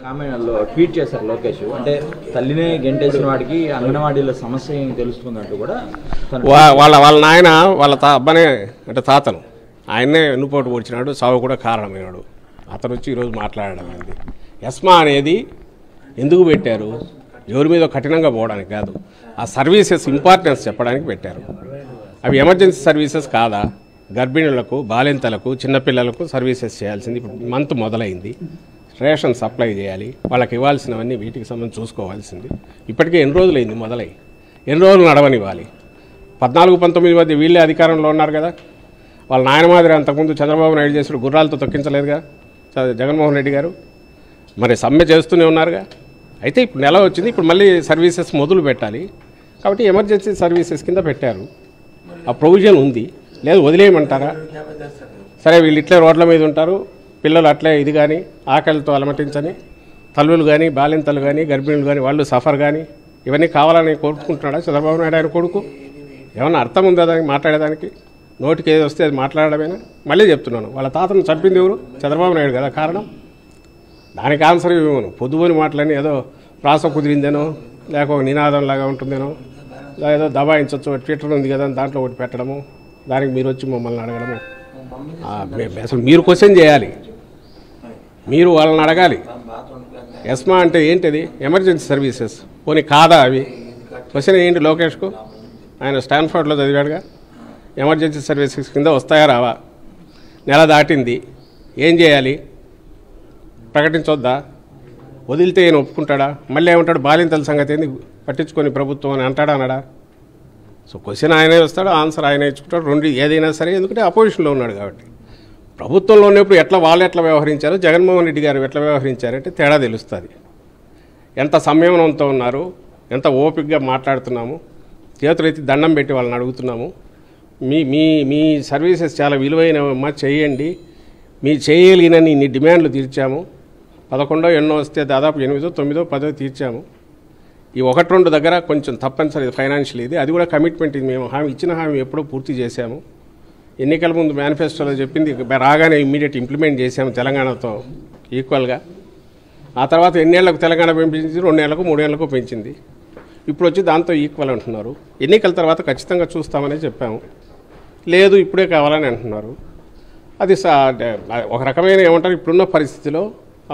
కామెంట్లో ట్వీట్ చేశారు లోకేష్. అంటే తల్లినే గెంటేసిన వాడికి అంగన్వాడీల సమస్య ఏం తెలుస్తుందంటూ కూడా వాళ్ళ నాయన వాళ్ళ అబ్బనే అంటే తాతను ఆయన్నే వెన్నుపోటు పొడిచినాడు, సావు కూడా కారణమైనాడు. అతను వచ్చి ఈరోజు మాట్లాడడం అయింది. ఎస్మా అనేది ఎందుకు పెట్టారు? ఎవరి మీద కఠినంగా పోవడానికి కాదు, ఆ సర్వీసెస్ ఇంపార్టెన్స్ చెప్పడానికి పెట్టారు. అవి ఎమర్జెన్సీ సర్వీసెస్ కాదా? గర్భిణులకు, బాలింతలకు, చిన్నపిల్లలకు సర్వీసెస్ చేయాల్సింది. ఇప్పుడు మంత్ మొదలైంది, రేషన్ సప్లై చేయాలి, వాళ్ళకి ఇవ్వాల్సినవన్నీ వీటికి సంబంధించి చూసుకోవాల్సింది. ఇప్పటికే ఎన్ని రోజులైంది మొదలై, ఎన్ని రోజులు నడవనివ్వాలి? 14-19 మధ్య వీళ్ళే అధికారంలో ఉన్నారు కదా. వాళ్ళ నాయన మాదిరి అంతకుముందు చంద్రబాబు నాయుడు చేసిన గుర్రాలతో తొక్కించలేదుగా జగన్మోహన్ రెడ్డి గారు. మరి సమ్మె చేస్తూనే ఉన్నారుగా. అయితే ఇప్పుడు నెల వచ్చింది, ఇప్పుడు మళ్ళీ సర్వీసెస్ మొదలు పెట్టాలి కాబట్టి ఎమర్జెన్సీ సర్వీసెస్ కింద పెట్టారు. ఆ ప్రొవిజన్ ఉంది, లేదు వదిలేయమంటారా? సరే వీళ్ళు ఇట్లే రోడ్ల మీద ఉంటారు, పిల్లలు అట్లే ఇది కానీ ఆకలితో అలమటించని తల్లులు కానీ, బాలింతలు కానీ, గర్భిణులు కానీ వాళ్ళు సఫర్ కానీ ఇవన్నీ కావాలని కోరుకుంటున్నాడా చంద్రబాబు నాయుడు ఆయన కొడుకు? ఏమన్నా అర్థం ఉందా దానికి మాట్లాడేదానికి? నోటికి ఏది వస్తే అది మాట్లాడడమేనా? మళ్ళీ చెప్తున్నాను, వాళ్ళ తాతను చంపింది ఎవరు? చంద్రబాబు నాయుడు కదా కారణం. దానికి ఆన్సర్ ఇవ్వను. పొద్దుపోని మాటలని ఏదో ప్రాస కుదిరిందేనో, లేక నినాదంలాగా ఉంటుందేనో, ఏదో దబాయించవచ్చు, ట్విట్టర్ ఉంది కదా దాంట్లో ఒకటి పెట్టడము, దానికి మీరు వచ్చి మమ్మల్ని అడగడము. అసలు మీరు క్వశ్చన్ చేయాలి, మీరు వాళ్ళని అడగాలి. ఎస్మా అంటే ఏంటిది? Emergency services. పోనీ కాదా అవి? క్వశ్చన్ ఏంటి లోకేష్కు? ఆయన స్టాన్ఫర్డ్లో చదివాడుగా. ఎమర్జెన్సీ సర్వీసెస్ కింద వస్తాయా రావా? నెల దాటింది, ఏం చేయాలి? ప్రకటించొద్దా? వదిలితే ఈయన ఒప్పుకుంటాడా? మళ్ళీ ఏమంటాడు? బాలింతల సంగతి ఏంది పట్టించుకొని ప్రభుత్వం అని అంటాడా అనడా? సో క్వశ్చన్ ఆయనే వస్తాడు, ఆన్సర్ ఆయనే ఇచ్చుకుంటాడు. రెండు ఏదైనా సరే, ఎందుకంటే అపోజిషన్లో ఉన్నాడు కాబట్టి. ప్రభుత్వంలో ఉన్నప్పుడు వాళ్ళు ఎట్లా వ్యవహరించారో, జగన్మోహన్ రెడ్డి గారు ఎట్లా వ్యవహరించారంటే తేడా తెలుస్తుంది. ఎంత సంయమనంతో ఉన్నారు, ఎంత ఓపికగా మాట్లాడుతున్నాము, చేతులెత్తి దండం పెట్టి వాళ్ళని అడుగుతున్నాము. మీ సర్వీసెస్ చాలా విలువైనవమ్మా, చేయండి. మీ చేయగలిగినన్ని ఇన్ని డిమాండ్లు తీర్చాము. 11 ఎన్నో వస్తే దాదాపు 8, 9, 10 తీర్చాము. ఈ 1-2 దగ్గర కొంచెం తప్పనిసరి ఫైనాన్షియల్ అది కూడా కమిట్మెంట్. ఇది మేము ఇచ్చిన హామీ ఎప్పుడో పూర్తి చేశాము. ఎన్నికల ముందు మేనిఫెస్టోలో చెప్పింది రాగానే ఇమ్మీడియట్ ఇంప్లిమెంట్ చేశాము తెలంగాణతో ఈక్వల్గా. ఆ తర్వాత ఎన్నేళ్లకు తెలంగాణ పెంచింది? 2 ఏళ్లకు 3 ఏళ్లకు పెంచింది. ఇప్పుడు వచ్చి దాంతో ఈక్వల్ అంటున్నారు. ఎన్నికల తర్వాత ఖచ్చితంగా చూస్తామని చెప్పాము. లేదు ఇప్పుడే కావాలని అంటున్నారు. అది ఒక రకమైన ఏమంటారు, ఇప్పుడున్న పరిస్థితిలో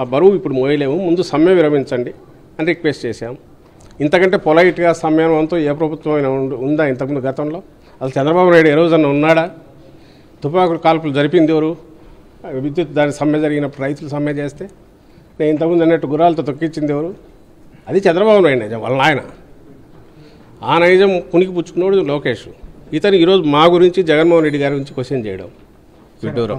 ఆ బరువు ఇప్పుడు మోయలేము, ముందు సమ్మె విరమించండి అని రిక్వెస్ట్ చేశాం. ఇంతకంటే పొలైట్గా సమ్మెనంతో ఏ ప్రభుత్వం ఉందా ఇంతకుముందు గతంలో? అసలు చంద్రబాబు నాయుడు ఏ రోజన్నా ఉన్నాడా? తుపాకులు కాల్పులు జరిపింది ఎవరు? విద్యుత్ దాని సమ్మె జరిగినప్పుడు రైతులు సమ్మె చేస్తే నేను ఇంతకుముందు అన్నట్టు గుర్రాలతో తొక్కించింది ఎవరు? అది చంద్రబాబు నాయుడు నైజం, వాళ్ళ ఆయన. ఆ నైజం పునికి పుచ్చుకున్నాడు లోకేష్. ఇతను ఈరోజు మా గురించి, జగన్మోహన్ రెడ్డి గారి గురించి క్వశ్చన్ చేయడం విడ్డూరం.